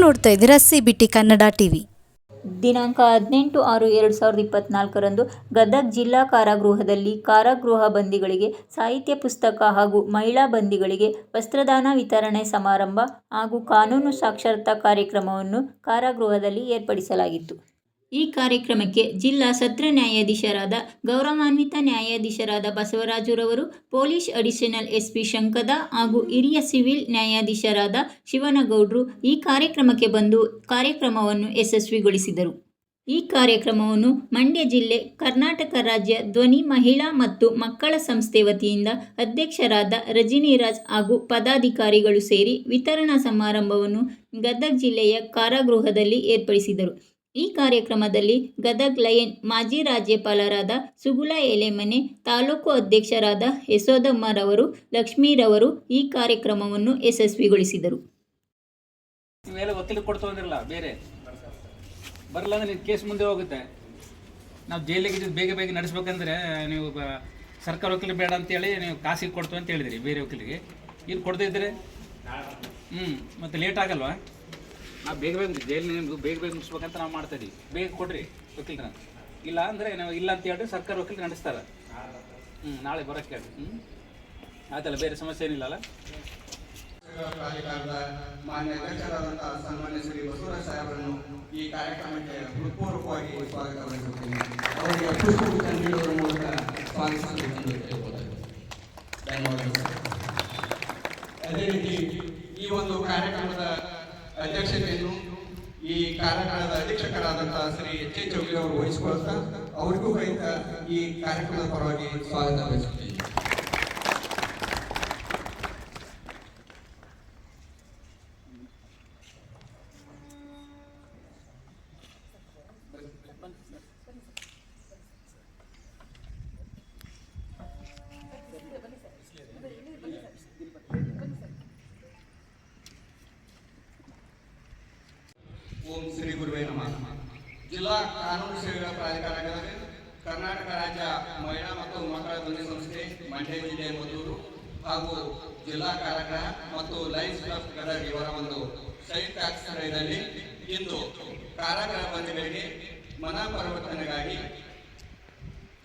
ನೋಡ್ತಾ ಇದ್ದೀರಾ CBT Kannada TV. ದಿನಾಂಕ 18/6/2024 ಗದಗ ಜಿಲ್ಲಾ ಕಾರಾಗೃಹದಲ್ಲಿ ಕಾರಾಗೃಹ ಬಂದಿಗಳಿಗೆ ಸಾಹಿತ್ಯ ಪುಸ್ತಕ ಹಾಗೂ ಮಹಿಳಾ ಬಂದಿಗಳಿಗೆ ವಸ್ತ್ರದಾನ ವಿತರಣೆ ಸಮಾರಂಭ ಹಾಗೂ ಕಾನೂನು ಸಾಕ್ಷರತಾ ಕಾರ್ಯಕ್ರಮವನ್ನು ಕಾರಾಗೃಹದಲ್ಲಿ ಏರ್ಪಡಿಸಲಾಗಿತ್ತು. ಈ ಕಾರ್ಯಕ್ರಮಕ್ಕೆ ಜಿಲ್ಲಾ ಸತ್ರ ನ್ಯಾಯಾಧೀಶರಾದ ಗೌರವಾನ್ವಿತ ನ್ಯಾಯಾಧೀಶರಾದ ಬಸವರಾಜುರವರು, ಪೊಲೀಸ್ ಅಡಿಷನಲ್ SP ಶಂಕದ ಹಾಗೂ ಹಿರಿಯ ಸಿವಿಲ್ ನ್ಯಾಯಾಧೀಶರಾದ ಶಿವನಗೌಡ್ರು ಈ ಕಾರ್ಯಕ್ರಮಕ್ಕೆ ಬಂದು ಕಾರ್ಯಕ್ರಮವನ್ನು ಯಶಸ್ವಿಗೊಳಿಸಿದರು. ಈ ಕಾರ್ಯಕ್ರಮವನ್ನು ಮಂಡ್ಯ ಜಿಲ್ಲೆ ಕರ್ನಾಟಕ ರಾಜ್ಯ ಧ್ವನಿ ಮಹಿಳಾ ಮತ್ತು ಮಕ್ಕಳ ಸಂಸ್ಥೆ ವತಿಯಿಂದ ಅಧ್ಯಕ್ಷರಾದ ರಜನಿರಾಜ್ ಹಾಗೂ ಪದಾಧಿಕಾರಿಗಳು ಸೇರಿ ವಿತರಣಾ ಸಮಾರಂಭವನ್ನು ಗದಗ ಜಿಲ್ಲೆಯ ಕಾರಾಗೃಹದಲ್ಲಿ ಏರ್ಪಡಿಸಿದರು. ಈ ಕಾರ್ಯಕ್ರಮದಲ್ಲಿ ಗದಗ ಲಯನ್ ಮಾಜಿ ರಾಜ್ಯಪಾಲರಾದ ಸುಗುಲ ಎಲೆಮನೆ, ತಾಲೂಕು ಅಧ್ಯಕ್ಷರಾದ ಯಶೋದಮ್ಮರವರು, ಲಕ್ಷ್ಮೀರವರು ಈ ಕಾರ್ಯಕ್ರಮವನ್ನು ಯಶಸ್ವಿಗೊಳಿಸಿದರು. ವಕೀಲ ಕೊಡ್ತೋದಿರಲ್ಲ, ಬೇರೆ ಬರಲ್ಲ ಅಂದ್ರೆ ಕೇಸ್ ಮುಂದೆ ಹೋಗುತ್ತೆ. ನಾವು ಜೈಲಿಗೆ ಬೇಗ ಬೇಗ ನಡೆಸ್ಬೇಕಂದ್ರೆ ನೀವು ಸರ್ಕಾರ ವಕೀಲರು ಬೇಡ ಅಂತೇಳಿ ನೀವು ಕಾಸಿಗೆ ಕೊಡ್ತು ಅಂತ ಹೇಳಿದ್ರಿ ಬೇರೆ ವಕೀಲಿಗೆ. ಇಲ್ಲಿ ಕೊಡದೇ ಇದ್ದರೆ ಮತ್ತು ಲೇಟ್ ಆಗಲ್ವಾ? ನಾವು ಬೇಗ ಜೈಲಿನ ಬೇಗ ಮುಗಿಸ್ಬೇಕಂತ ನಾವು ಮಾಡ್ತಾಯಿದ್ದೀವಿ. ಬೇಗ ಕೊಡ್ರಿ ವಕೀಲರ, ಇಲ್ಲ ಅಂದರೆ ನಾವು ಇಲ್ಲ ಅಂತ ಹೇಳಿದ್ರೆ ಸರ್ಕಾರ ವಕೀಲರು ನಡೆಸ್ತಾರೆ. ನಾಳೆ ಬರೋಕ್ಕೆ ಹೇಳಿ. ಆಯ್ತಲ್ಲ, ಬೇರೆ ಸಮಸ್ಯೆ ಏನಿಲ್ಲಲ್ಲ. ಪ್ರಾಧಿಕಾರದ ಮಾನ್ಯ ಅಧ್ಯಕ್ಷರಾದಂಥ ಸನ್ಮಾನ್ಯ ಶ್ರೀ ಬಸವರಾಜ ಸಾಹೇಬರನ್ನು ಈ ಕಾರ್ಯಕ್ರಮಕ್ಕೆ ಹೃತ್ಪೂರ್ವಕವಾಗಿ ಸ್ವಾಗತ ಬಯಸುತ್ತೇನೆ. ಅವರಿಗೆ ಪುಷ್ಪಗುಚ್ಛ ನೀಡುವುದರ ಮೂಲಕ ಸ್ವಾಗತಿಸಬೇಕೆಂದು ಕೇಳಿಕೊಳ್ಳುತ್ತೇನೆ. ಧನ್ಯವಾದಗಳು. ಅದೇ ರೀತಿ ಈ ಒಂದು ಕಾರ್ಯಕ್ರಮದ ಅಧ್ಯಕ್ಷತೆಯನ್ನು ಈ ಕಾರ್ಯಕ್ರಮದ ಅಧೀಕ್ಷಕರಾದಂತಹ ಶ್ರೀ H. ಚೌಗಿ ಅವರು ವಹಿಸಿಕೊಳ್ತಾ ಅವರಿಗೂ ಸಹಿತ ಈ ಕಾರ್ಯಕ್ರಮದ ಪರವಾಗಿ ಸ್ವಾಗತ ಬಯಸುತ್ತೇನೆ. ಓಂ ಶ್ರೀ ಗುರುವೇ ನಮಃ. ಜಿಲ್ಲಾ ಕಾನೂನು ಸೇವೆಗಳ ಪ್ರಾಧಿಕಾರ, ಕರ್ನಾಟಕ ರಾಜ್ಯ ಮಹಿಳಾ ಮತ್ತು ಮಕ್ಕಳ ಧ್ವನಿ ಸಂಸ್ಥೆ, ಮಂಡ್ಯ ಜಿಲ್ಲೆ ಮದ್ದೂರು ಹಾಗೂ ಜಿಲ್ಲಾ ಕಾರಾಗೃಹ ಮತ್ತು ಲಯನ್ಸ್ ಕ್ಲಬ್ ಗದಗ ಇವರ ಒಂದು ಸಂಯುಕ್ತ ಆಶ್ರಯದಲ್ಲಿ ಇಂದು ಕಾರಾಗೃಹ ಬಂದಿಗಳಿಗೆ ಮನ ಪರಿವರ್ತನೆಗಾಗಿ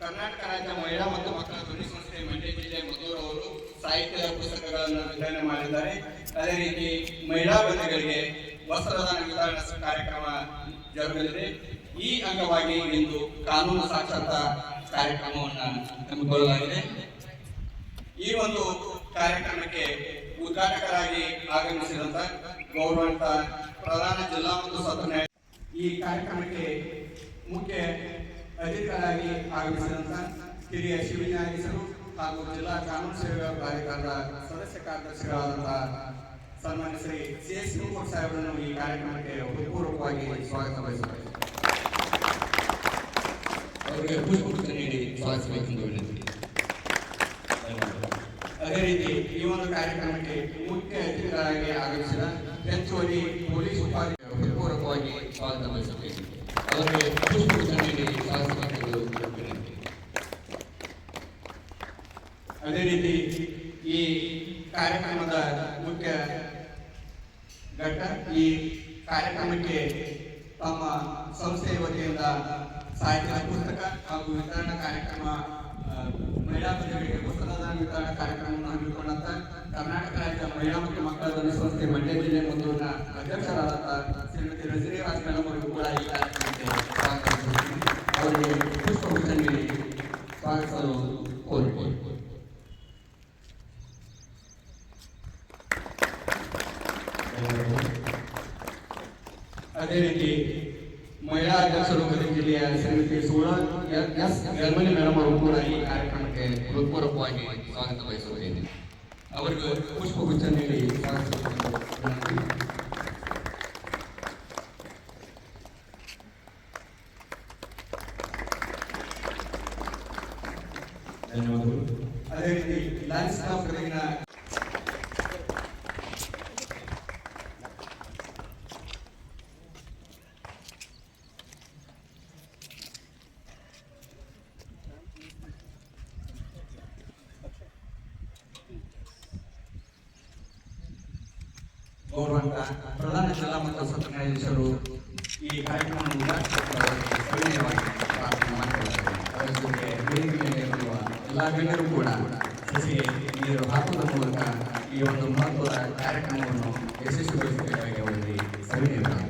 ಕರ್ನಾಟಕ ರಾಜ್ಯ ಮಹಿಳಾ ಮತ್ತು ಮಕ್ಕಳ ಧ್ವನಿ ಸಂಸ್ಥೆ, ಮಂಡ್ಯ ಜಿಲ್ಲೆ ಮದ್ದೂರು ಅವರು ಸಾಹಿತ್ಯದ ಪುಸ್ತಕಗಳನ್ನು ವಿತರಣೆ ಮಾಡಿದ್ದಾರೆ. ಅದೇ ರೀತಿ ಮಹಿಳಾ ಬಂದಿಗಳಿಗೆ ವಸ್ತ್ರದಾನ ವಿತರಣಾ ಕಾರ್ಯಕ್ರಮ ಜರುಗಲಿದೆ. ಈ ಅಂಗವಾಗಿ ಇಂದು ಕಾನೂನು ಸಾಕ್ಷರತಾ ಕಾರ್ಯಕ್ರಮವನ್ನು ಹಮ್ಮಿಕೊಳ್ಳಲಾಗಿದೆ. ಈ ಒಂದು ಕಾರ್ಯಕ್ರಮಕ್ಕೆ ಉದ್ಘಾಟಕರಾಗಿ ಆಗಮಿಸಿದಂತ ಗೌರವಾನ್ವಿತ ಪ್ರಧಾನ ಜಿಲ್ಲಾ ಮತ್ತು ಸತ್ರ ನ್ಯಾಯ, ಈ ಕಾರ್ಯಕ್ರಮಕ್ಕೆ ಮುಖ್ಯ ಅತಿಥಿಗಳಾಗಿ ಆಗಮಿಸಿದಂತ ಹಿರಿಯ ಸಿವಿಲ್ ನ್ಯಾಯಾಧೀಶರು ಹಾಗೂ ಜಿಲ್ಲಾ ಕಾನೂನು ಸೇವೆಗಳ ಪ್ರಾಧಿಕಾರದ ಸದಸ್ಯ ಕಾರ್ಯದರ್ಶಿಗಳಾದಂತಹ ಸನ್ಮಾನ್ಯ ಶ್ರೀ CS ಸಾಹೇಬರನ್ನು ಈ ಕಾರ್ಯಕ್ರಮಕ್ಕೆ ಹೃತ್ಪೂರ್ವಕವಾಗಿ ಸ್ವಾಗತ ಬಯಸುತ್ತೇವೆ. ಅವರಿಗೆ ಪುಷ್ಪಗುಚ್ಛ ನೀಡಿ ಸ್ವಾಗತಿಸಬೇಕೆಂದು ವಿನಂತಿ. ಅದೇ ರೀತಿ ಈ ಒಂದು ಕಾರ್ಯಕ್ರಮಕ್ಕೆ ಮುಖ್ಯ ಅತಿಥಿಗಳಾಗಿ ಆಗಮಿಸಿದ ಹೆಚ್ಚುವರಿ ಪೊಲೀಸ್ ಉಪಾಧಿಕಾರಿ ಹೃತ್ಪೂರ್ವಕವಾಗಿ ಸ್ವಾಗತ ಬಯಸುತ್ತೇವೆ. ಅವರಿಗೆ ಪುಷ್ಪಗುಚ್ಛ ನೀಡಿ ಸ್ವಾಗತಿಸಬೇಕೆಂದು ವಿನಂತಿ. ಅದೇ ರೀತಿ ಈ ಕಾರ್ಯಕ್ರಮದ ಮುಖ್ಯ ಘಟ್ಟ, ಈ ಕಾರ್ಯಕ್ರಮಕ್ಕೆ ತಮ್ಮ ಸಂಸ್ಥೆಯ ವತಿಯಿಂದ ಸಾಹಿತ್ಯ ಪುಸ್ತಕ ಹಾಗೂ ವಿತರಣಾ ಕಾರ್ಯಕ್ರಮ, ಮಹಿಳಾ ಬಂಧುಗಳಿಗೆ ವಸ್ತ್ರದಾನ ವಿತರಣಾ ಕಾರ್ಯಕ್ರಮವನ್ನು ಹಮ್ಮಿಕೊಂಡಂತ ಕರ್ನಾಟಕ ರಾಜ್ಯ ಮಹಿಳಾ ಮತ್ತು ಮಕ್ಕಳ ಧ್ವನಿ ಸಂಸ್ಥೆ, ಮಂಡ್ಯ ಜಿಲ್ಲೆ ಮದ್ದೂರಿನ ಅಧ್ಯಕ್ಷರಾದಂತಹ ಶ್ರೀಮತಿ ರಜನಿರಾಜ್ ಮೇಡಮ್ ಅವರಿಗೂ ಕೂಡ ಈ ಕಾರ್ಯಕ್ರಮಕ್ಕೆ ಸ್ವಾಗತಿಸುತ್ತೇನೆ. ಅವರಿಗೆ ಪುಷ್ಪಗುಚ್ಛ ನೀಡಿ ಸ್ವಾಗತಿಸಲು ಕೋರಿಕೊಳ್ಳಿ. ಅದೇ ರೀತಿ ಮಹಿಳಾ ಅಧ್ಯಕ್ಷರು ಗದಗ ಜಿಲ್ಲೆಯ ಶ್ರೀಮತಿ ಸೂಳಾ S. ಗರ್ಮನಿ ಮೇಡಮ್ ಅವರು ಕೂಡ ಈ ಕಾರ್ಯಕ್ರಮಕ್ಕೆ ಹೃತ್ಪೂರ್ವಕವಾಗಿ ಸ್ವಾಗತ ಬಯಸುತ್ತೇನೆ. ಅವರಿಗೂ ಪುಷ್ಪಗುಚ್ಛ ನೀಡಿ ಸ್ವಾಗತಿಸಬೇಕು. ಧನ್ಯವಾದಗಳು. ಅದೇ ರೀತಿ ಲಯನ್ಸ್ ಕ್ಲಬ್ ಗದಗಿನ ಗೌರವಾನ್ವಿತ ಪ್ರಧಾನ ಜಿಲ್ಲಾ ಮತ್ತು ಸತ್ರ ನ್ಯಾಯಾಧೀಶರು ಈ ಕಾರ್ಯಕ್ರಮವನ್ನು ಉದ್ಘಾಟಿಸುವುದರಲ್ಲಿ ಸವಿನಯವಾಗಿ ಪ್ರಾರ್ಥನೆ ಮಾಡಿಕೊಳ್ಳುತ್ತಾರೆ. ಅದರ ಜೊತೆಗೆ ವೇದಿಕೆ ಮೇಲೆ ಇರುವ ಎಲ್ಲ ಗಣ್ಯರು ಕೂಡ ಸಸಿಗೆ ನೀರು ಹಾಕುವುದರ ಮೂಲಕ ಈ ಒಂದು ಮಹತ್ವದ ಕಾರ್ಯಕ್ರಮವನ್ನು ಯಶಸ್ವಿಗೊಳಿಸಬೇಕಾಗಿ ಅವರಿಗೆ ಸವಿನಯವಾಗಿ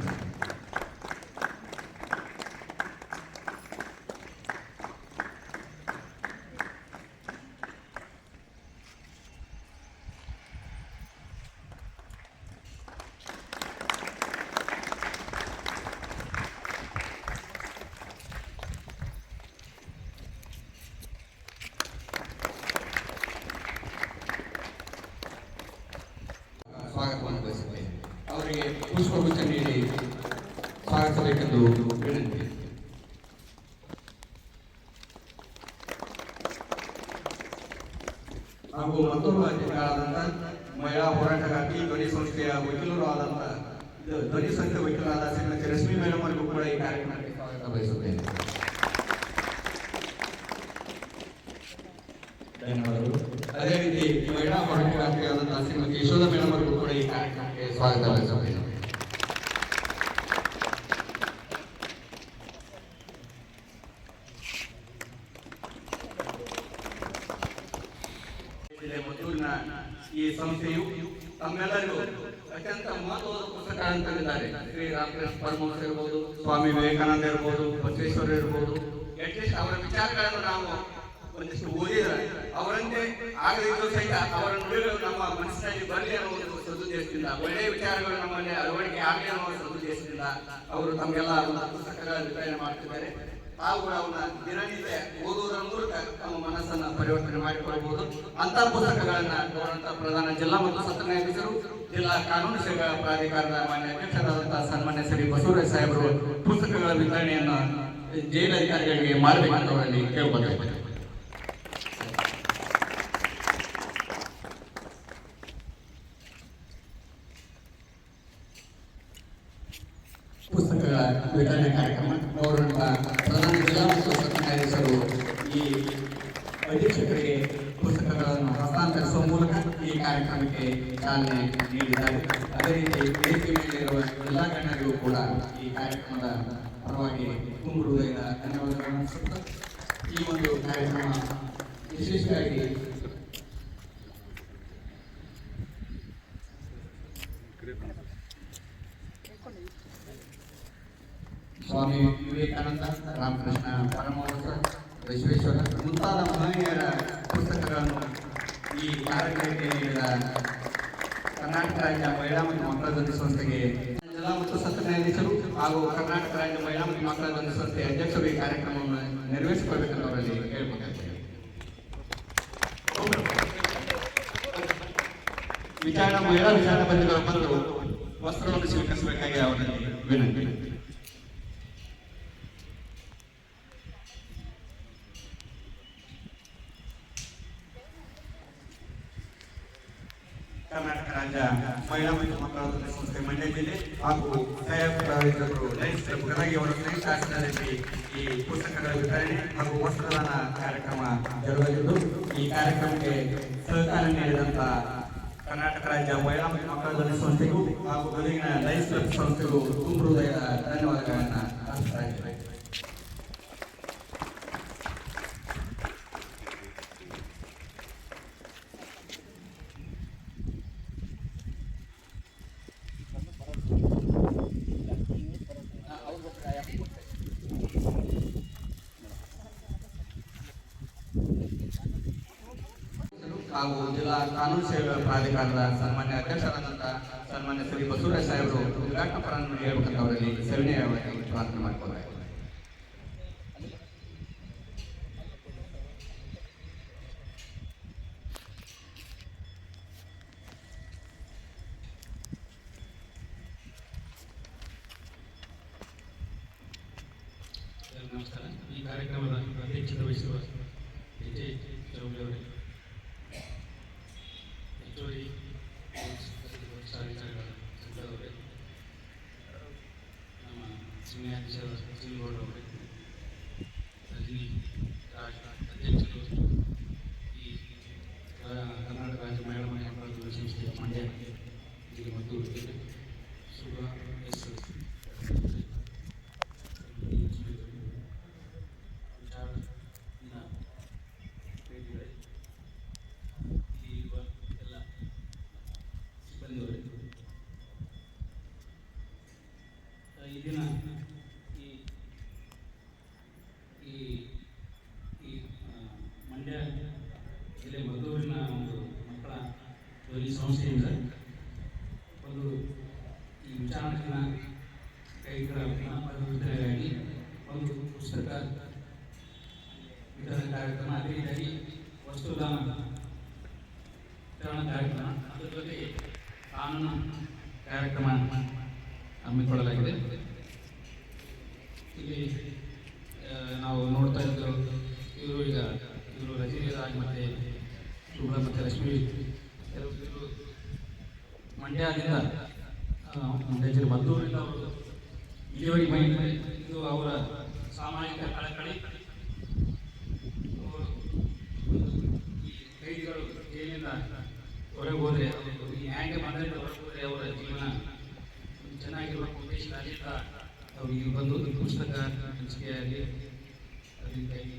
ಸ್ವಾಗತವನ್ನು ಬಯಸುತ್ತೇನೆ. ಅವರಿಗೆ ಪುಷ್ಪಗುಚ್ಛ ನೀಡಿ ಸ್ವಾಗತಿಸಬೇಕೆಂದು ವಿನಂತಿ. ಹಾಗೂ ಮತ್ತೊಬ್ಬ ಅತಿಥಿಗಳಾದಂಥ ಮಹಿಳಾ ಹೋರಾಟಗಾರ್ತಿ ಧ್ವನಿ ಸಂಸ್ಥೆಯ ವಕೀಲರು ಆದಂಥ ಧ್ವನಿ ಸಂಸ್ಥೆ ವಕೀಲರಾದ ಶ್ರೀಮತಿ ರಶ್ಮಿ ಮೇಡಮ್ ಅವರಿಗೂ ಕೂಡ ಈ ಕಾರ್ಯಕ್ರಮಕ್ಕೆ ಸ್ವಾಗತ ಬಯಸುತ್ತೇನೆ. ಧನ್ಯವಾದಗಳು. ಅದೇ ರೀತಿ ಮಹಿಳಾ ಹೋರಾಟಗಾರ್ತಿಯಾದಂತಹ ಶ್ರೀಮತಿ ಯಶೋಧ ಮೇಡಮ್ ಅವರಿಗೂ ಕೂಡ ಈ ಕಾರ್ಯಕ್ರಮಕ್ಕೆ ಸ್ವಾಗತ ಬಯಸುತ್ತೇನೆ. ಮದ್ದೂರಿನ ಈ ಸಂಸ್ಥೆಯು ತಮ್ಮೆಲ್ಲರಿಗೂ ಅತ್ಯಂತ ಮಹತ್ವದ ಪುಸ್ತಕಗಳನ್ನು ತಂದಿದ್ದಾರೆ. ಶ್ರೀ ರಾಮಕೃಷ್ಣ ಪರಮಹಂಸರು ಇರ್ಬೋದು, ಸ್ವಾಮಿ ವಿವೇಕಾನಂದ ಇರ್ಬೋದು, ಬಸವೇಶ್ವರ ಇರ್ಬೋದು. ಅಟ್ಲೀಸ್ಟ್ ಅವರ ವಿಚಾರಗಳನ್ನು ನಾವು ಒಂದಿಷ್ಟು ಓದಿದ್ರೆ ಅವರಂತೆ ಆಗದಿದ್ದು ಸಹಿತ ಅವರ ನುಡಿಗಳು ನಮ್ಮ ಮನಸ್ಸಿನಲ್ಲಿ ಬರಲಿ ಅನ್ನೋ ಒಂದು ಸದುದ್ದೇಶದಿಂದ, ಒಳ್ಳೆಯ ವಿಚಾರಗಳು ನಮ್ಮಲ್ಲಿ ಅಳವಡಿಕೆ ಆಗಲಿ ಅನ್ನೋ ಸದುದ್ದೇಶದಿಂದ ಅವರು ತಮಗೆಲ್ಲ ಒಂದು ಪುಸ್ತಕಗಳ ವಿತರಣೆ ಮಾಡ್ತಿದ್ದಾರೆ. ತಾವು ಅವನ್ನ ದಿನನಿತ್ಯ ಓದುವುದರ ಮೂಲಕ ತಮ್ಮ ಮನಸ್ಸನ್ನ ಪರಿವರ್ತನೆ ಮಾಡಿಕೊಳ್ಳಬಹುದು. ಅಂತ ಪುಸ್ತಕಗಳನ್ನ ಗೌರವಾನ್ವಿತ ಪ್ರಧಾನ ಜಿಲ್ಲಾ ಮತ್ತು ಸತ್ರ ನ್ಯಾಯಾಧೀಶರು, ಜಿಲ್ಲಾ ಕಾನೂನು ಸೇವಾ ಪ್ರಾಧಿಕಾರದ ಮಾನ್ಯ ಅಧ್ಯಕ್ಷರಾದಂತಹ ಸನ್ಮಾನ್ಯ ಶ್ರೀ ಬಸವರಾಜ ಸಾಹೇಬರು ಪುಸ್ತಕಗಳ ವಿತರಣೆಯನ್ನು ಜೈಲು ಅಧಿಕಾರಿಗಳಿಗೆ ಮಾಡಬೇಕಂತ ಅವರಲ್ಲಿ ಕೇಳ್ಕೊಳ್ತಾರೆ. ಪುಸ್ತಕಗಳ ವಿತರಣೆ ಕಾರ್ಯಕ್ರಮ ಗೌರವಾನ್ವಿತ ಪ್ರಧಾನ ಜಿಲ್ಲಾ ಮತ್ತು ಸತ್ರ ನ್ಯಾಯಾಧೀಶರು ಈ ಅಧೀಕ್ಷಕರಿಗೆ ಪುಸ್ತಕಗಳನ್ನು ಹಸ್ತಾಂತರಿಸುವ ಮೂಲಕ ಈ ಕಾರ್ಯಕ್ರಮಕ್ಕೆ ಚಾಲನೆ ನೀಡಿದ್ದಾರೆ. ಅದೇ ರೀತಿ ವೇದಿಕೆ ಮೇಲಿರುವ ಎಲ್ಲ ಗಣ್ಯರಿಗೂ ಕೂಡ ಈ ಕಾರ್ಯಕ್ರಮದ ಪರವಾಗಿ ತುಂಬ ಹೃದಯದ ಧನ್ಯವಾದಗಳನ್ನು ಅರ್ಪಿಸುತ್ತಾ ಈ ಒಂದು ಕಾರ್ಯಕ್ರಮ ವಿಶೇಷವಾಗಿ ಸ್ವಾಮಿ ವಿವೇಕಾನಂದ, ರಾಮಕೃಷ್ಣ ಪರಮಹಂಸ, ಬಸವೇಶ್ವರ ಮುಂತಾದ ಮಹನೀಯರ ಪುಸ್ತಕಗಳನ್ನು ಈ ಕಾರ್ಯಕ್ರಮಕ್ಕೆ ನೀಡಿದ ಕರ್ನಾಟಕ ರಾಜ್ಯ ಮಹಿಳಾ ಮತ್ತು ಮಕ್ಕಳ ಧ್ವನಿ ಸಂಸ್ಥೆಗೆ ಜಿಲ್ಲಾ ಮತ್ತು ಸತ್ರ ನ್ಯಾಯಾಧೀಶರು ಹಾಗೂ ಕರ್ನಾಟಕ ರಾಜ್ಯ ಮಹಿಳಾ ಮತ್ತು ಮಕ್ಕಳ ಧ್ವನಿ ಸಂಸ್ಥೆ ಅಧ್ಯಕ್ಷರು ಈ ಕಾರ್ಯಕ್ರಮವನ್ನು ನೆರವೇರಿಸಿಕೊಳ್ಳಬೇಕೆಂದು ಅವರಲ್ಲಿ ಕೇಳ್ಕೊಳ್ತೇವೆ. ಮಹಿಳಾ ವಿಚಾರಣಾ ಬಂದಿರುವ ಬಂದು ವಸ್ತ್ರವನ್ನು ಸ್ವೀಕರಿಸಬೇಕಾಗಿ ಅವರಲ್ಲಿ ವಿನಂತಿ. ಕರ್ನಾಟಕ ರಾಜ್ಯ ಮಹಿಳಾ ಮತ್ತು ಮಕ್ಕಳ ಧ್ವನಿ ಸಂಸ್ಥೆ ಮಂಡ್ಯ ಜಿಲ್ಲೆ ಹಾಗೂ ಸಹಾಯಕ ಪ್ರಾಯೋಜಕರು ಲಯನ್ಸ್ ಕ್ಲಬ್ ಗದಗಿ ಅವರ ಸಂಯುಕ್ತ ಆಶ್ರಯದಲ್ಲಿ ಈ ಪುಸ್ತಕಗಳ ವಿತರಣೆ ಹಾಗೂ ವಸ್ತ್ರದಾನ ಕಾರ್ಯಕ್ರಮ ಜರುಗಲಿದ್ದು, ಈ ಕಾರ್ಯಕ್ರಮಕ್ಕೆ ಸಹಕಾರ ನೀಡಿದಂತ ಕರ್ನಾಟಕ ರಾಜ್ಯ ಮಹಿಳಾ ಮತ್ತು ಮಕ್ಕಳ ಧ್ವನಿ ಸಂಸ್ಥೆಗೂ ಹಾಗೂ ಗದಗಿನ ಲಯನ್ಸ್ ಕ್ಲಬ್ ಸಂಸ್ಥೆಗೂ ತುಂಬ ಹೃದಯದ ಧನ್ಯವಾದಗಳನ್ನು ಅರ್ಪಿಸ್ತಾ ಇದ್ದೇವೆ. ಹಾಗೂ ಜಿಲ್ಲಾ ಕಾನೂನು ಸೇವಾ ಪ್ರಾಧಿಕಾರದ ಸನ್ಮಾನ್ಯ ಅಧ್ಯಕ್ಷರಾದಂತಹ ಸನ್ಮಾನ್ಯ ಶ್ರೀ ಬಸವರಾಜ ಸಾಹೇಬರು ಉದ್ಘಾಟನಾ ಪರವನ್ನು ಹೇಳ್ಬೇಕಂತ ಅವರಲ್ಲಿ ಸವಿನಯವಾಗಿ ಪ್ರಾರ್ಥನೆ ಮಾಡಿಕೊಳ್ಳಬೇಕು. ನಮಸ್ಕಾರ. ಈ ಕಾರ್ಯಕ್ರಮದ ಅಧ್ಯಕ್ಷತೆ ವಹಿಸುವ ಹೆಚ್ಚುವರಿ ಸಂಘದವರೇ, ನಮ್ಮ ನ್ಯಾಯಾಧೀಶರ ಸಿಂಗೌಡರವರೇ, ರಜನಿ ರಾಜ್ ಅಧ್ಯಕ್ಷರು, ಈ ಕರ್ನಾಟಕ ರಾಜ್ಯ ಮಹಿಳಾ ಮಕ್ಕಳ ಸಂಸ್ಥೆ ಮಂಡ್ಯ ಜಿಲ್ಲೆ ಮತ್ತು ಮಂಡ್ಯ ಜಿಲ್ಲೆ ಮದ್ದೂರಿನ ಒಂದು ಮಕ್ಕಳ ಧ್ವನಿ ಸಂಸ್ಥೆಯಿಂದ ಒಂದು ಈ ವಿಚಾರಣೆಯ ಕೈಗಳ ವಿತರಣೆಗಾಗಿ ಒಂದು ಪುಸ್ತಕ ವಿತರಣಾ ಕಾರ್ಯಕ್ರಮ, ಅದೇ ರೀತಿಯಾಗಿ ವಸ್ತುದಾನ ವಿತರಣಾ ಕಾರ್ಯಕ್ರಮ, ಅದರ ಜೊತೆಗೆ ಕಾನೂನು ಕಾರ್ಯಕ್ರಮ ಹಮ್ಮಿಕೊಳ್ಳಲಾಗಿದೆ. ಇಲ್ಲಿ ನಾವು ನೋಡ್ತಾ ಇದ್ದು ಇವರು ರಜನಿರಾಜ್ ಮತ್ತು ಶುಭ್ರ ಮತ್ತು ಲಕ್ಷ್ಮೀ ಇವರು ಮಂಡ್ಯದಿಂದ ಮಂಡ್ಯ ಜಿಲ್ಲೆ ಮದ್ದೂರಿಂದ ಅವರು ಇಲ್ಲಿವರೆಗೆ ಇದು ಅವರ ಸಾಮಾಜಿಕ ಕಳಕಳಿ. ಈ ಕೈದಿಗಳು ಜೈಲಿನಿಂದ ಹೊರಗೆ ಹೋದರೆ, ಅವರು ನ್ಯಾಯ ಬಂದರೆ ಹೊರಗೆ ಹೋದರೆ ಅವರ ಜೀವನ ಚೆನ್ನಾಗಿರುವ ಉದ್ದೇಶದಿಂದ ಅವರು ಇಲ್ಲಿ ಬಂದು ಪುಸ್ತಕ ಹಂಚಿಕೆಯಾಗಿ ಅದಕ್ಕಾಗಿ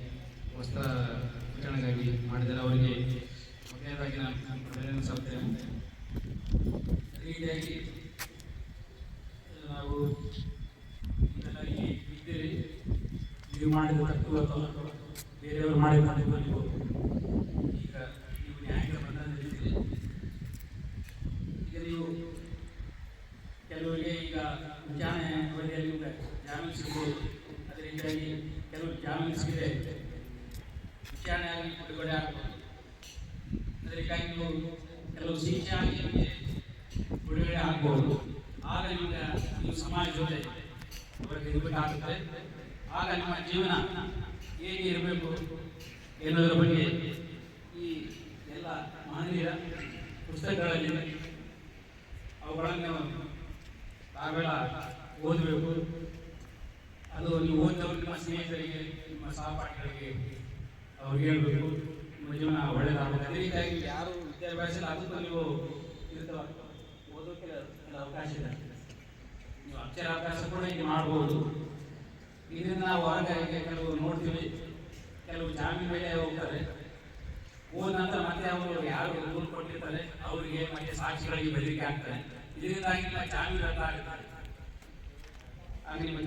ವಸ್ತ್ರ ವಿತರಣೆಗಾಗಿ ಮಾಡಿದರೆ ಅವರಿಗೆ ಮೊದಲನೇದಾಗಿ ನಾನು ಅಭಿನಂದಿಸುತ್ತೇನೆ. ಅದೇ ರೀತಿಯಾಗಿ ನಾವು ಇದೆಲ್ಲ ಇಲ್ಲಿ ಇದ್ದೀರಿ, ನೀವು ಮಾಡಿದ ತಪ್ಪು ಅಥವಾ ಬೇರೆಯವರು ಮಾಡಿದ ತಪ್ಪು ನೀವು ಈಗ ನೀವು ನ್ಯಾಯ ಬಂದಿದ್ದೀರಿ. ಈಗ ನೀವು ಕೆಲವರಿಗೆ ಈಗ ವಿಚಾರಣೆ ಅವಧಿಯಲ್ಲಿ ಜಾಮೀನು ಸಿಗ್ಬೋದು. ಅದೇ ರೀತಿಯಾಗಿ ಕೆಲವರು ಜಾಮೀನು ಸಿಗದೆ ವಿಚಾರಣೆಯಾಗಿ ಬಿಡುಗಡೆ ಆಗ್ಬೋದು. ಅದಕ್ಕಾಗಿ ನೀವು ಕೆಲವು ಶಿಕ್ಷೆ ಆಗಿ ಬಿಡುಗಡೆ ಆಗ್ಬೋದು. ಆಗ ನಿಮಗೆ ನೀವು ಸಮಾಜ ಜೊತೆ ಹೊರಗೆ ಇರಬೇಕಾಗುತ್ತೆ. ಆಗ ನಿಮ್ಮ ಜೀವನ ಹೇಗೆ ಇರಬೇಕು ಎನ್ನುವುದರ ಬಗ್ಗೆ ಈ ಎಲ್ಲ ಮಹನೀಯರ ಪುಸ್ತಕಗಳಲ್ಲಿ ಅವುಗಳನ್ನು ತಾವೆಲ್ಲ ಓದಬೇಕು. ಅದು ನೀವು ಓದಿದವರು ನಿಮ್ಮ ಸ್ನೇಹಿತರಿಗೆ, ನಿಮ್ಮ ಸಹಪಾಠಿಗಳಿಗೆ ಅವ್ರಿಗೆ ಹೇಳಬೇಕು, ನಿಮ್ಮ ಜೀವನ ಒಳ್ಳೆಯದಾಗಬೇಕು. ಅದೇ ರೀತಿಯಾಗಿ ಯಾರು ವಿದ್ಯಾಭ್ಯಾಸ ಇಲ್ಲ ಅದಕ್ಕೂ ನೀವು ಓದೋಕೆ ಅವಕಾಶ ಇದೆ. ನೀವು ಅಕ್ಷರಾಭ್ಯಾಸ ಕೂಡ ಈಗ ಮಾಡ್ಬೋದು. ಇದರಿಂದ ನಾವು ಹೊರಗೆ ಕೆಲವು ನೋಡ್ತೀವಿ, ಕೆಲವು ಜಾಮೀನು ಮೇಲೆ ಹೋಗ್ತಾರೆ. ಹೋದ ನಂತರ ಮತ್ತೆ ಅವರು ಯಾರು ದೂರು ಕೊಟ್ಟಿರ್ತಾರೆ ಅವರಿಗೆ ಮತ್ತೆ ಸಾಕ್ಷಿಗಳಿಗೆ ಬೆದರಿಕೆ ಆಗ್ತಾರೆ. ಇದರಿಂದಾಗಿ ನಿಮ್ಮ ಜಾಮೀನು ರದ್ದು ಆಗುತ್ತಾರೆ. ಆಗ ನಿಮ್ಮ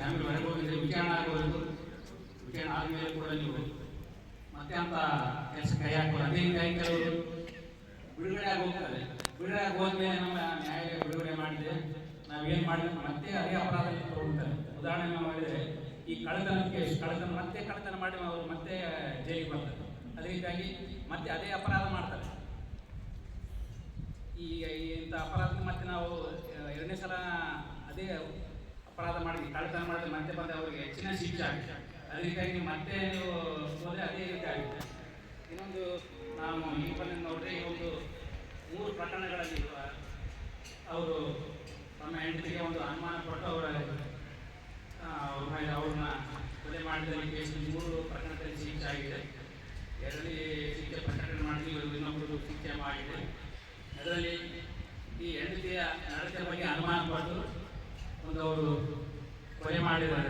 ಜಾಮೀನು ಹೊರಗೆ ಹೋಗಿದ್ರೆ ವಿಚಾರಣೆ ಆಗೋದು. ವಿಚಾರಣೆ ಆದಮೇಲೆ ಕೂಡ ನೀವು ಮತ್ತೆ ಅಂತ ಕೆಲಸ ಕೈ ಹಾಕೋದು. ಅದೇ ರೀತಿಯಾಗಿ ಕೆಲವರು ಬಿಡುಗಡೆ ಆಗಿ ಹೋಗ್ತಾರೆ. ಬಿಡುಗಡೆ ಆಗಿ ಹೋದ್ಮೇಲೆ ನಮ್ಮ ನ್ಯಾಯಾಲಯ ಬಿಡುಗಡೆ ಮಾಡಿದ್ರೆ ನಾವೇನು ಮಾಡಿದ್ರೆ ಮತ್ತೆ ಅದೇ ಅಪರಾಧ ಹೋಗ್ತಾರೆ. ಉದಾಹರಣೆ ನಾವು ಮಾಡಿದರೆ ಈ ಕಳ್ಳತನ ಮತ್ತೆ ಕಳ್ಳತನ ಮಾಡಿ ಅವರು ಮತ್ತೆ ಜೈಲಿಗೆ ಬರ್ತಾರೆ. ಅದೇ ರೀತಿಯಾಗಿ ಮತ್ತೆ ಅದೇ ಅಪರಾಧ ಮಾಡ್ತಾರೆ. ಈಗ ಇಂಥ ಅಪರಾಧ ಮತ್ತೆ ನಾವು ಎರಡನೇ ಸಲ ಅದೇ ಅಪರಾಧ ಮಾಡಿ ಕಳ್ಳತನ ಮಾಡಿದ್ರೆ ಮತ್ತೆ ಬಂದರೆ ಅವರಿಗೆ ಹೆಚ್ಚಿನ ಶಿಕ್ಷೆ ಆಗುತ್ತೆ. ಅದೇ ರೀತಿಯಾಗಿ ಮತ್ತೆ ನೀವು ಹೋದರೆ ಅದೇ ರೀತಿ ಆಗುತ್ತೆ. ಇನ್ನೊಂದು ನಾವು ಈ ಬಂದು ನೋಡಿದ್ರೆ ಈ ಒಂದು 3 ಪ್ರಕರಣಗಳಲ್ಲಿ ಅವರು ತಮ್ಮ ಹೆಂಡತಿಗೆ ಒಂದು ಅನುಮಾನ ಕೊಟ್ಟು ಅವ್ರನ್ನ ಕೊಲೆ ಮಾಡಿದ ಕೇಸಲ್ಲಿ 3 ಪ್ರಕರಣದಲ್ಲಿ ಶಿಕ್ಷೆ ಆಗಿದೆ. ಅದರಲ್ಲಿ ಶಿಕ್ಷೆ ಪ್ರಕಟಣೆ ಮಾಡಿ ಇನ್ನೊಬ್ಬರು ಶಿಕ್ಷೆ ಆಗಿದೆ. ಅದರಲ್ಲಿ ಈ ಹೆಂಡತಿಯ ನಡತೆ ಬಗ್ಗೆ ಅನುಮಾನ ಪಟ್ಟು ಒಂದು ಅವರು ಕೊಲೆ ಮಾಡಿದ್ದಾರೆ.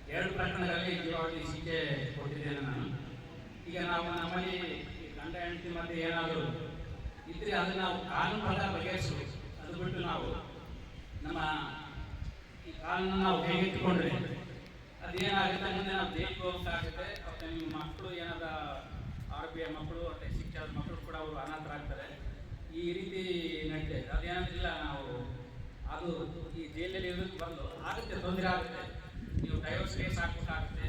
2 ಪ್ರಕರಣಗಳಲ್ಲಿ ಜೀವಾವಧಿ ಶಿಕ್ಷೆ ಕೊಟ್ಟಿದ್ದೇನೆ ನಾನು. ಈಗ ನಾವು ನಮ್ಮಲ್ಲಿ ಗಂಡ ಹೆಂಡತಿ ಮಧ್ಯೆ ಏನಾದರೂ ಇದ್ರೆ ಅದನ್ನು ನಾವು ಕಾನೂನು ಪ್ರಕಾರ ಬಗೆಹರಿಸಬೇಕು. ಅದು ಬಿಟ್ಟು ನಾವು ನಮ್ಮ ಈ ಕಾನೂನನ್ನು ನಾವು ಕೈಗೆತ್ತಿಕೊಂಡ್ರೆ ಅದೇನಾಗುತ್ತೆ, ಮುಂದೆ ನಾವು ಜೈಲಿಗೆ ಹೋಗಬೇಕಾಗುತ್ತೆ. ಮತ್ತು ನಿಮ್ಮ ಮಕ್ಕಳು ಏನಾದ RBI ಮಕ್ಕಳು ಮತ್ತು ಶಿಕ್ಷಣದ ಮಕ್ಕಳು ಕೂಡ ಅವರು ಅನಾಥರಾಗ್ತಾರೆ. ಈ ರೀತಿ ನಡೀತೆ ಅದೇನಾದ್ರಿಲ್ಲ. ನಾವು ಅದು ಈ ಜೈಲಲ್ಲಿ ಇರೋದಕ್ಕೆ ಬಂದು ಆಗುತ್ತೆ, ತೊಂದರೆ ಆಗುತ್ತೆ. ನೀವು ಡೈವರ್ಸ್ ಕೇಸ್ ಹಾಕ್ಬೇಕಾಗುತ್ತೆ.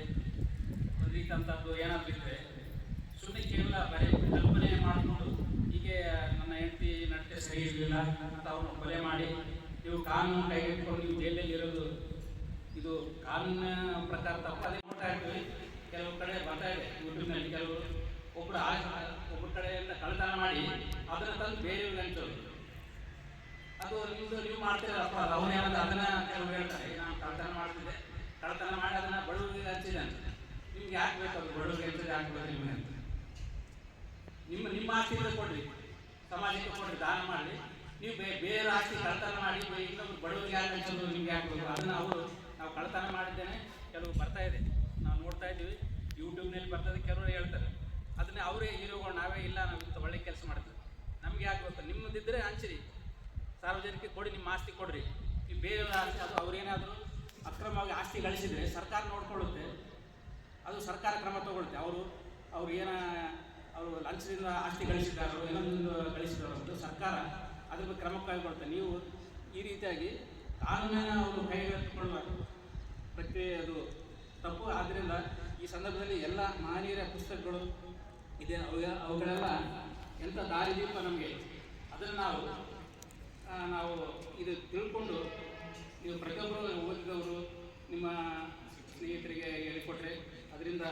ಒಂದು ರೀತಿಯಂಥದ್ದು ಏನಾದರೂ ಇದ್ದರೆ ಸುಮ್ಮನೆ ಕೇವಲ ಬರೀ ಕಲ್ಪನೆ ಮಾಡಿಕೊಂಡು ಹೀಗೆ ನನ್ನ ಹೆಂಡತಿ ನಡತೆ ಸರಿ ಇರಲಿಲ್ಲ ಅಂತ ಅವನು ಕೊಲೆ ಮಾಡಿ ನೀವು ಕಾನೂನು ಕೈಗೆತ್ತಿಕೊಂಡು ನೀವು ಜೈಲಲ್ಲಿ ಇರೋದು ಇದು ಕಾನೂನಿನ ಪ್ರಕಾರ ತಪ್ಪದೇ ನೋಡ್ತಾ ಇರ್ತೀವಿ. ಕೆಲವು ಕಡೆ ಬರ್ತಾ ಇದೆ ಯೂಟ್ಯೂಬ್ನಲ್ಲಿ. ಕೆಲವರು ಒಬ್ಬರ ಕಡೆಯಿಂದ ಕಳ್ಳತನ ಮಾಡಿ ಅದನ್ನು ತಂದು ಬೇರೆಯವ್ರಿಗೆ ಹಂಚೋದು. ಅದು ನಿಮ್ಮದು ನೀವು ಮಾಡ್ತೀರ ಅಪರಾಧ. ಅವನೇನಾದ್ರು ಅದನ್ನು ಕೆಲವರು ಹೇಳ್ತಾರೆ, ನಾನು ಕಳ್ಳತನ ಮಾಡ್ತಿದ್ದೆ, ಕಳ್ಳತನ ಮಾಡಿ ಅದನ್ನು ಬಡವರಿಗೆ ಹಂಚಿದೆ ಅಂತ. ನಿಮ್ಗೆ ಯಾಕೆ ಬೇಕು ಅದು ಬಡವರಿಗೆ ಹಂಚಿದೆ ಹಾಕ್ಬೇಕು ನಿಮಗೆ ಅಂತ? ನಿಮ್ಮ ಆಸ್ತಿಯಿಂದ ಕೊಡ್ರಿ, ಸಮಾಜಕ್ಕೆ ಕೊಡ್ರಿ, ದಾನ ಮಾಡಿ. ನೀವು ಬೇರೆ ಆಸ್ತಿ ಕಳ್ಳತನ ಮಾಡಿ ಇನ್ನೊಬ್ರು ಬಡವರಿಗೆ ಯಾಕೆ ಹಂಚೋದು ನಿಮ್ಗೆ ಯಾಕೆ ಬೇಕು? ಅದನ್ನು ನಾವು ಕಳ್ಳತನ ಮಾಡಿದ್ದೇನೆ ಕೆಲವು ಬರ್ತಾ ಇದೆ, ನಾವು ನೋಡ್ತಾ ಇದ್ದೀವಿ ಯೂಟ್ಯೂಬ್ನಲ್ಲಿ ಬರ್ತದೆ. ಕೆಲವರು ಹೇಳ್ತಾರೆ ಅದನ್ನೇ ಅವರೇ ಹೀರೋಗಳು, ನಾವೇ ಇಲ್ಲ ನಾವು ಇಂಥ ಒಳ್ಳೆ ಕೆಲಸ ಮಾಡ್ತೀವಿ, ನಮ್ಗೆ ಯಾಕೆ ಬೇಕು? ನಿಮ್ಮದಿದ್ದರೆ ಹಂಚಿರಿ, ಸಾರ್ವಜನಿಕರಿಗೆ ಕೊಡಿ, ನಿಮ್ಮ ಆಸ್ತಿ ಕೊಡ್ರಿ. ನೀವು ಬೇರೆಯವ್ರ ಆಸ್ತಿ ಅದು ಅವ್ರೇನಾದರೂ ಅಕ್ರಮವಾಗಿ ಆಸ್ತಿ ಗಳಿಸಿದರೆ ಸರ್ಕಾರ ನೋಡ್ಕೊಳ್ಳುತ್ತೆ. ಅದು ಸರ್ಕಾರ ಕ್ರಮ ತಗೊಳುತ್ತೆ. ಅವರು ಅವರು ಲಂಚದಿಂದ ಆಸ್ತಿ ಗಳಿಸಿದ್ದಾರೋ ಇನ್ನೊಂದು ಗಳಿಸಿದಾರೋ ಅದು ಸರ್ಕಾರ ಅದ್ರ ಬಗ್ಗೆ ಕ್ರಮ ಕೈಗೊಳ್ಳುತ್ತೆ. ನೀವು ಈ ರೀತಿಯಾಗಿ ಕಾನೂನನ್ನು ಅವರು ಕೈಗೆತ್ತಿಕೊಳ್ಳುವ ಪ್ರಕ್ರಿಯೆ ಅದು ತಪ್ಪು. ಆದ್ದರಿಂದ ಈ ಸಂದರ್ಭದಲ್ಲಿ ಎಲ್ಲ ಮಹನೀಯರ ಪುಸ್ತಕಗಳು ಇದೆ, ಅವುಗಳೆಲ್ಲ ಎಂಥ ದಾರಿದೀಪ ನಮಗೆ. ಅದನ್ನು ನಾವು ಇದು ತಿಳ್ಕೊಂಡು ನೀವು ಪ್ರತಿಯೊಬ್ಬರು ಓದಿದವರು ನಿಮ್ಮ ಸ್ನೇಹಿತರಿಗೆ ಹೇಳಿಕೊಟ್ರೆ ಅದರಿಂದ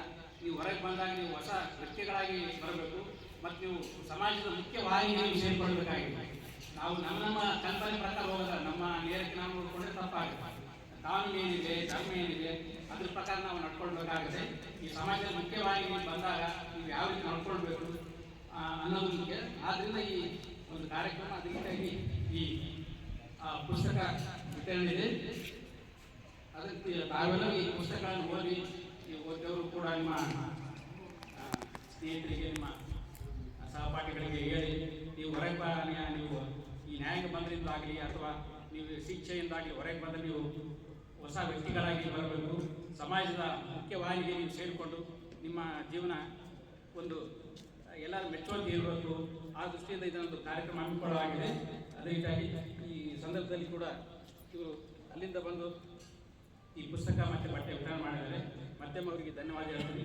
ನೀವು ಹೊರಗೆ ಬಂದಾಗ ನೀವು ಹೊಸ ವ್ಯಕ್ತಿಗಳಾಗಿ ಬರಬೇಕು ಮತ್ತು ನೀವು ಸಮಾಜದ ಮುಖ್ಯವಾಗಿ ನೀವು ಸೇರಿಕೊಳ್ಬೇಕಾಗಿದೆ. ನಾವು ನಮ್ಮ ಕಲ್ಪನೆ ಪ್ರಕಾರ ಹೋಗೋದ ನಮ್ಮ ನೇರಕ್ಕೆ ನಾವು ನೋಡಿಕೊಂಡ್ರೆ ತಪ್ಪಾಗುತ್ತೆ. ಕಾನೂನು ಏನಿದೆ, ಧರ್ಮ ಏನಿದೆ ಅದ್ರ ಪ್ರಕಾರ ನಾವು ನಡ್ಕೊಳ್ಬೇಕಾಗುತ್ತೆ. ಈ ಸಮಾಜದ ಮುಖ್ಯವಾಗಿ ನೀವು ಬಂದಾಗ ನೀವು ಯಾವ ರೀತಿ ನಡ್ಕೊಳ್ಬೇಕು ಅನ್ನೋದು ಮುಖ್ಯ. ಆದ್ದರಿಂದ ಈ ಒಂದು ಕಾರ್ಯಕ್ರಮ ಅದಕ್ಕಾಗಿ ಈ ಪುಸ್ತಕ ವಿತರಣೆ ಇದೆ. ಅದಕ್ಕೆ ತಾವೆಲ್ಲ ಈ ಪುಸ್ತಕಗಳನ್ನು ಓದಿ ನೀವು ಓದಿದವರು ಕೂಡ ನಿಮ್ಮ ಸ್ನೇಹಿತರಿಗೆ ನಿಮ್ಮ ಸಹಪಾಠಿಗಳಿಗೆ ಹೇಳಿ ನೀವು ಹೊರಗೆ ನೀವು ಈ ನ್ಯಾಯಾಂಗ ಬಂದ್ರಿಂದಾಗಲಿ ಅಥವಾ ನೀವು ಶಿಕ್ಷೆಯಿಂದಾಗಲಿ ಹೊರಗೆ ಬಂದರೆ ನೀವು ಹೊಸ ವ್ಯಕ್ತಿಗಳಾಗಿ ಬರಬೇಕು. ಸಮಾಜದ ಮುಖ್ಯವಾಹಿನಿಗೆ ನೀವು ಸೇರಿಕೊಂಡು ನಿಮ್ಮ ಜೀವನ ಒಂದು ಎಲ್ಲರೂ ಮೆಚ್ಚುವಂತೆ ಇರಬೇಕು. ಆ ದೃಷ್ಟಿಯಿಂದ ಇದೊಂದು ಕಾರ್ಯಕ್ರಮ ಹಮ್ಮಿಕೊಳ್ಳಲಾಗಿದೆ. ಅದೇ ರೀತಿಯಾಗಿ ಈ ಸಂದರ್ಭದಲ್ಲಿ ಕೂಡ ಇವರು ಅಲ್ಲಿಂದ ಬಂದು ಈ ಪುಸ್ತಕ ಮತ್ತು ಬಟ್ಟೆ ವಿತರಣೆ ಮಾಡಿದ್ದಾರೆ. ಮತ್ತೆ ಅವರಿಗೆ ಧನ್ಯವಾದ ಹೇಳ್ತೀನಿ.